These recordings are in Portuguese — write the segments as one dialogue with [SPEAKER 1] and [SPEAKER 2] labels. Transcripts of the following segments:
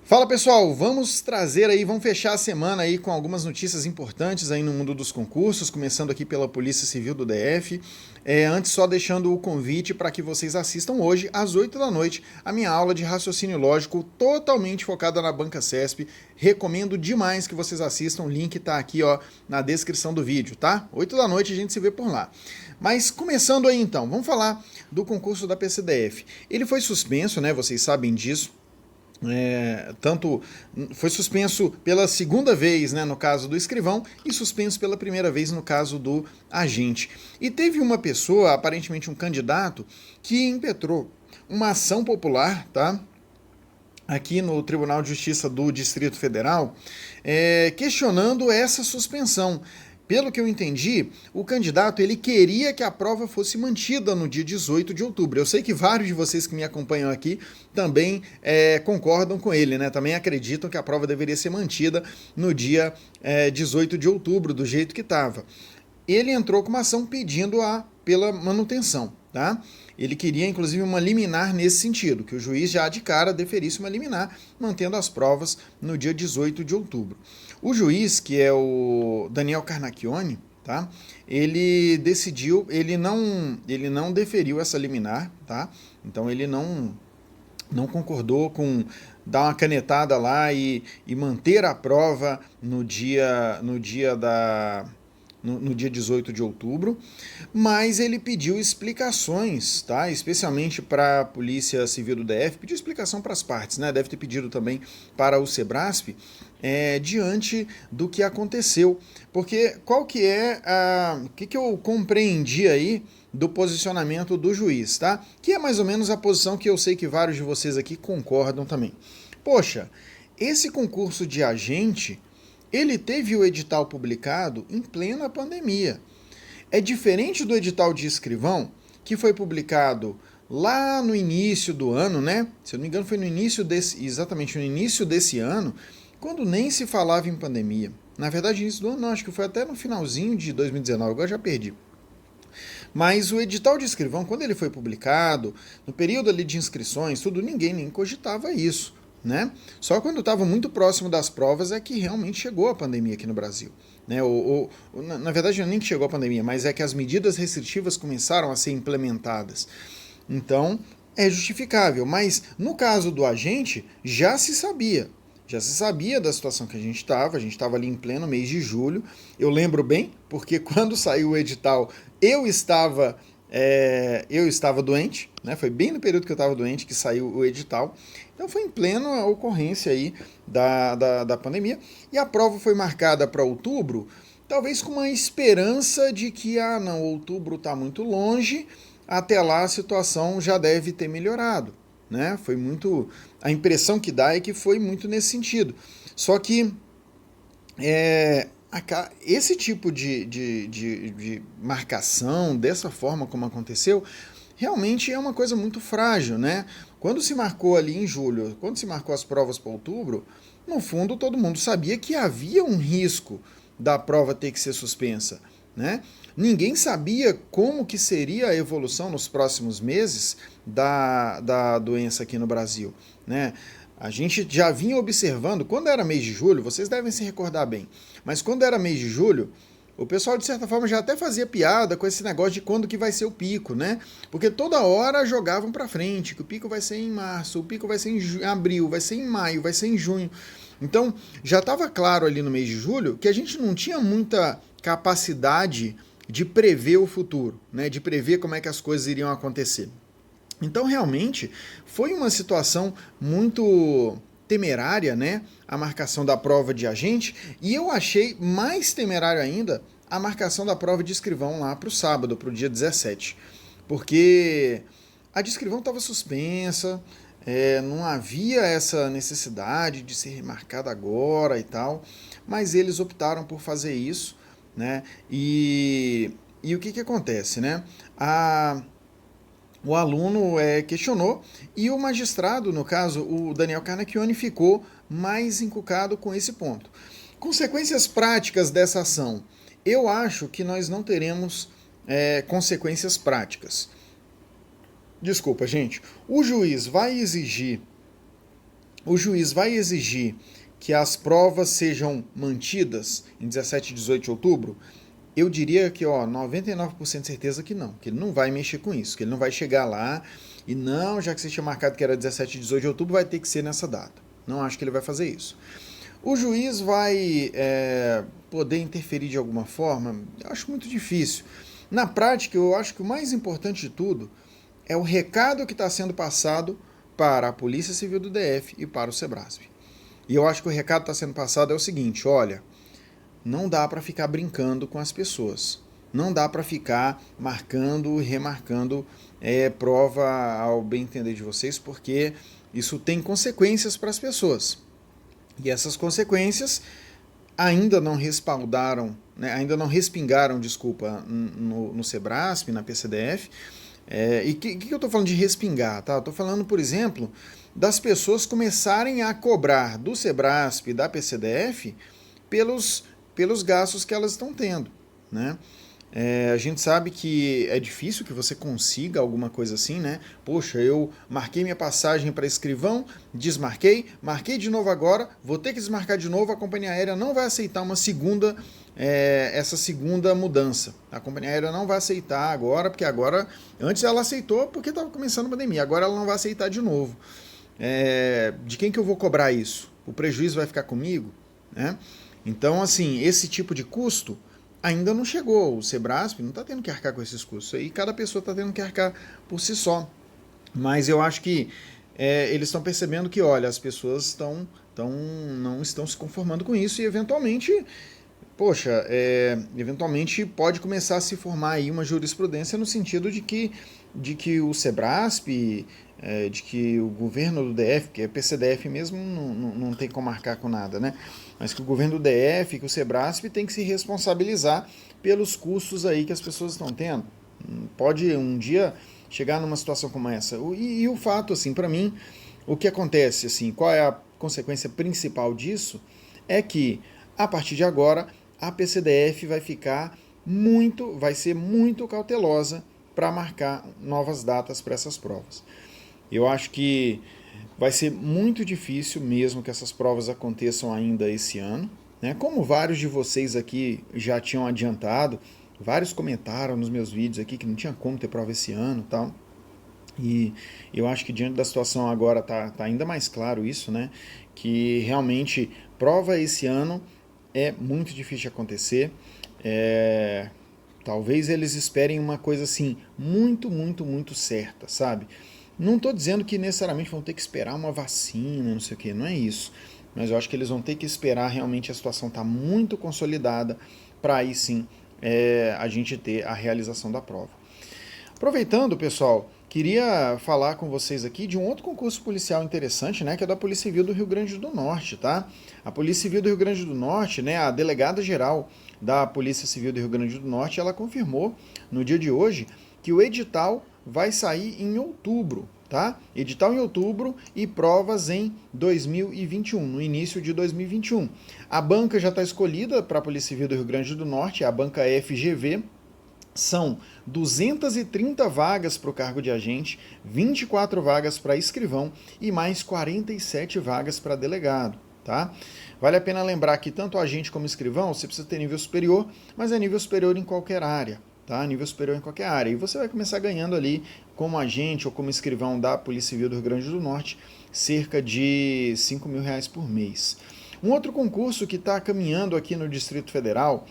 [SPEAKER 1] Fala pessoal, vamos fechar a semana aí com algumas notícias importantes aí no mundo dos concursos, começando aqui pela Polícia Civil do DF. Antes só deixando o convite para que vocês assistam hoje, às 8 da noite, a minha aula de raciocínio lógico totalmente focada na Banca CESP. Recomendo demais que vocês assistam, o link tá aqui ó, na descrição do vídeo, tá? 8 da noite a gente se vê por lá. Mas começando aí então, vamos falar do concurso da PCDF. Ele foi suspenso, né? Vocês sabem disso. Tanto foi suspenso pela segunda vez, né, no caso do escrivão, e suspenso pela primeira vez no caso do agente. E teve uma pessoa, aparentemente um candidato, que impetrou uma ação popular, tá? Aqui no Tribunal de Justiça do Distrito Federal, questionando essa suspensão. Pelo que eu entendi, o candidato ele queria que a prova fosse mantida no dia 18 de outubro. Eu sei que vários de vocês que me acompanham aqui também concordam com ele, né? Também acreditam que a prova deveria ser mantida no dia 18 de outubro, do jeito que estava. Ele entrou com uma ação pedindo pela manutenção, tá? Ele queria, inclusive, uma liminar nesse sentido, que o juiz já de cara deferisse uma liminar, mantendo as provas no dia 18 de outubro. O juiz, que é o Daniel Carnacchione, tá? Ele decidiu, ele não deferiu essa liminar, tá? Então ele não concordou com dar uma canetada lá e manter a prova no dia 18 de outubro, mas ele pediu explicações, tá? Especialmente para a Polícia Civil do DF, pediu explicação para as partes, né? Deve ter pedido também para o Sebrasp, diante do que aconteceu. Porque qual que o que eu compreendi aí do posicionamento do juiz, tá? Que é mais ou menos a posição que eu sei que vários de vocês aqui concordam também. Poxa, esse concurso de agente, ele teve o edital publicado em plena pandemia. É diferente do edital de escrivão, que foi publicado lá no início do ano, né? Se eu não me engano, foi exatamente no início desse ano, quando nem se falava em pandemia. Na verdade, início do ano, não, acho que foi até no finalzinho de 2019, agora já perdi. Mas o edital de escrivão, quando ele foi publicado, no período ali de inscrições, tudo, ninguém nem cogitava isso, né? Só quando estava muito próximo das provas é que realmente chegou a pandemia aqui no Brasil. Né? Na verdade, nem que chegou a pandemia, mas é que as medidas restritivas começaram a ser implementadas. Então, é justificável. Mas no caso do agente, já se sabia da situação que a gente estava ali em pleno mês de julho. Eu lembro bem, porque quando saiu o edital, eu estava doente, né? Foi bem no período que eu estava doente que saiu o edital. Então foi em plena ocorrência aí da pandemia. E a prova foi marcada para outubro, talvez com uma esperança de que, outubro está muito longe, até lá a situação já deve ter melhorado. Né? Foi muito. A impressão que dá é que foi muito nesse sentido. Só que esse tipo de marcação, dessa forma como aconteceu, realmente é uma coisa muito frágil, né? Quando se marcou ali em julho, quando se marcou as provas para outubro, no fundo todo mundo sabia que havia um risco da prova ter que ser suspensa, né? Ninguém sabia como que seria a evolução nos próximos meses da doença aqui no Brasil, né? A gente já vinha observando, quando era mês de julho, vocês devem se recordar bem, mas quando era mês de julho, o pessoal, de certa forma, já até fazia piada com esse negócio de quando que vai ser o pico, né? Porque toda hora jogavam para frente, que o pico vai ser em março, o pico vai ser em abril, vai ser em maio, vai ser em junho. Então, já estava claro ali no mês de julho que a gente não tinha muita capacidade de prever o futuro, né? De prever como é que as coisas iriam acontecer. Então, realmente, foi uma situação muito temerária, né? A marcação da prova de agente, e eu achei mais temerário ainda a marcação da prova de escrivão lá para o sábado, para o dia 17. Porque a de escrivão estava suspensa, não havia essa necessidade de ser remarcada agora e tal, mas eles optaram por fazer isso, né? E o que acontece, né? O aluno questionou e o magistrado, no caso, o Daniel Carnacchione, ficou mais encucado com esse ponto. Consequências práticas dessa ação. Eu acho que nós não teremos consequências práticas. Desculpa, gente. O juiz vai exigir o juiz vai exigir que as provas sejam mantidas em 17 e 18 de outubro? Eu diria que 99% de certeza que ele não vai mexer com isso, que ele não vai chegar lá e não, já que você tinha marcado que era 17 e 18 de outubro, vai ter que ser nessa data. Não acho que ele vai fazer isso. O juiz vai poder interferir de alguma forma? Eu acho muito difícil. Na prática, eu acho que o mais importante de tudo é o recado que está sendo passado para a Polícia Civil do DF e para o Sebrasp. E eu acho que o recado que está sendo passado é o seguinte: olha, não dá para ficar brincando com as pessoas. Não dá para ficar marcando, remarcando prova ao bem entender de vocês, porque isso tem consequências para as pessoas. E essas consequências ainda não respaldaram, né, ainda não respingaram, desculpa, no Sebrasp, na PCDF. E o que eu estou falando de respingar? Tá? Eu estou falando, por exemplo, das pessoas começarem a cobrar do Sebrasp e da PCDF pelos gastos que elas estão tendo, né? A gente sabe que é difícil que você consiga alguma coisa assim, né? Poxa, eu marquei minha passagem para escrivão, desmarquei, marquei de novo agora, vou ter que desmarcar de novo, a companhia aérea não vai aceitar essa segunda mudança. A companhia aérea não vai aceitar agora, porque agora, antes ela aceitou porque estava começando a pandemia, agora ela não vai aceitar de novo. De quem que eu vou cobrar isso? O prejuízo vai ficar comigo, né? Então, assim, esse tipo de custo ainda não chegou. O Sebrasp não está tendo que arcar com esses custos aí, cada pessoa está tendo que arcar por si só. Mas eu acho que eles estão percebendo que, olha, as pessoas não estão se conformando com isso e eventualmente, poxa, eventualmente pode começar a se formar aí uma jurisprudência no sentido de que o Sebrasp, de que o governo do DF, que é PCDF mesmo, não tem como marcar com nada, né? Mas que o governo do DF, que o Sebrasp tem que se responsabilizar pelos custos aí que as pessoas estão tendo. Pode um dia chegar numa situação como essa. E o fato, assim, para mim, o que acontece, assim, qual é a consequência principal disso? É que, a partir de agora, a PCDF vai ser muito cautelosa para marcar novas datas para essas provas. Eu acho que vai ser muito difícil mesmo que essas provas aconteçam ainda esse ano, né? Como vários de vocês aqui já tinham adiantado, vários comentaram nos meus vídeos aqui que não tinha como ter prova esse ano e tal. E eu acho que diante da situação agora tá ainda mais claro isso, né? Que realmente prova esse ano é muito difícil de acontecer. Talvez eles esperem uma coisa assim, muito, muito, muito certa, sabe? Não estou dizendo que necessariamente vão ter que esperar uma vacina, não sei o que, não é isso. Mas eu acho que eles vão ter que esperar realmente a situação estar muito consolidada para aí sim a gente ter a realização da prova. Aproveitando, pessoal, queria falar com vocês aqui de um outro concurso policial interessante, né, que é da Polícia Civil do Rio Grande do Norte, tá? A Polícia Civil do Rio Grande do Norte, né, a delegada-geral da Polícia Civil do Rio Grande do Norte, ela confirmou no dia de hoje que o edital vai sair em outubro, tá? Edital em outubro e provas em 2021, no início de 2021. A banca já está escolhida para a Polícia Civil do Rio Grande do Norte, a banca FGV. São 230 vagas para o cargo de agente, 24 vagas para escrivão e mais 47 vagas para delegado, tá? Vale a pena lembrar que tanto agente como escrivão você precisa ter nível superior, mas é nível superior em qualquer área, tá? Nível superior em qualquer área. E você vai começar ganhando ali como agente ou como escrivão da Polícia Civil do Rio Grande do Norte cerca de R$5.000 por mês. Um outro concurso que está caminhando aqui no Distrito Federal,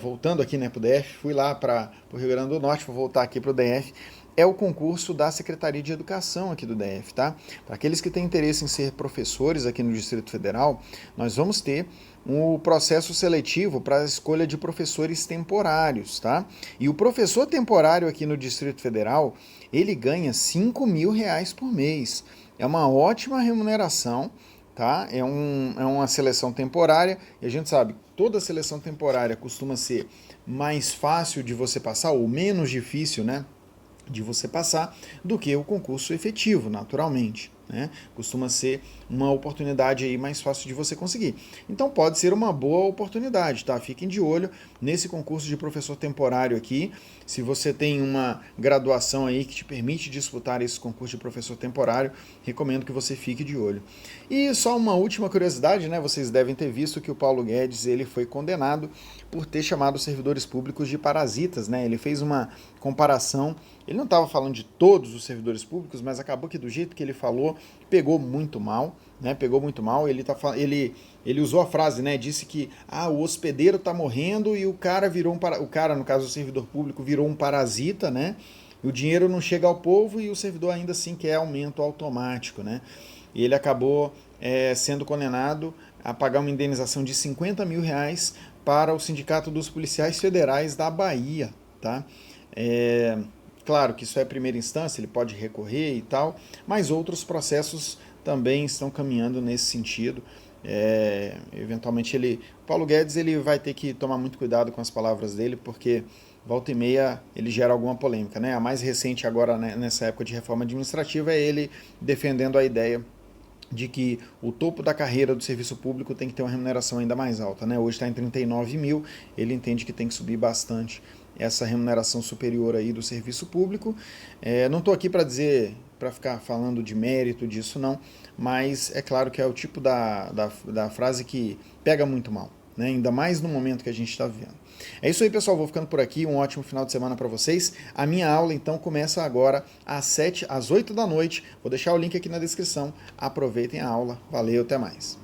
[SPEAKER 1] voltando aqui, né, para o DF, fui lá para o Rio Grande do Norte, vou voltar aqui para o DF, é o concurso da Secretaria de Educação aqui do DF, tá? Para aqueles que têm interesse em ser professores aqui no Distrito Federal, nós vamos ter um processo seletivo para a escolha de professores temporários, tá? E o professor temporário aqui no Distrito Federal, ele ganha R$5.000 por mês. É uma ótima remuneração, tá? É uma seleção temporária, e a gente sabe, toda seleção temporária costuma ser mais fácil de você passar, ou menos difícil, né, de você passar, do que o concurso efetivo, naturalmente. né? Costuma ser uma oportunidade aí mais fácil de você conseguir. Então pode ser uma boa oportunidade, tá? Fiquem de olho nesse concurso de professor temporário aqui. Se você tem uma graduação aí que te permite disputar esse concurso de professor temporário, recomendo que você fique de olho. E só uma última curiosidade, né? Vocês devem ter visto que o Paulo Guedes ele foi condenado por ter chamado os servidores públicos de parasitas, né? Ele fez uma comparação, ele não estava falando de todos os servidores públicos, mas acabou que do jeito que ele falou, pegou muito mal, né? Pegou muito mal. Ele usou a frase, né? Disse que o hospedeiro está morrendo e o cara virou o cara, no caso o servidor público, virou um parasita, né? E o dinheiro não chega ao povo e o servidor ainda assim quer aumento automático, né? E ele acabou sendo condenado a pagar uma indenização de R$50 mil para o Sindicato dos Policiais Federais da Bahia, tá? Claro que isso é primeira instância, ele pode recorrer e tal, mas outros processos também estão caminhando nesse sentido. Eventualmente o Paulo Guedes ele vai ter que tomar muito cuidado com as palavras dele, porque volta e meia ele gera alguma polêmica, né? A mais recente agora, né, nessa época de reforma administrativa, é ele defendendo a ideia de que o topo da carreira do serviço público tem que ter uma remuneração ainda mais alta, né? Hoje está em 39 mil, ele entende que tem que subir bastante essa remuneração superior aí do serviço público. Não estou aqui para ficar falando de mérito disso não, mas é claro que é o tipo da frase que pega muito mal, né? Ainda mais no momento que a gente está vivendo. É isso aí, pessoal, vou ficando por aqui, um ótimo final de semana para vocês. A minha aula, então, começa agora às 8 da noite, vou deixar o link aqui na descrição, aproveitem a aula, valeu, até mais.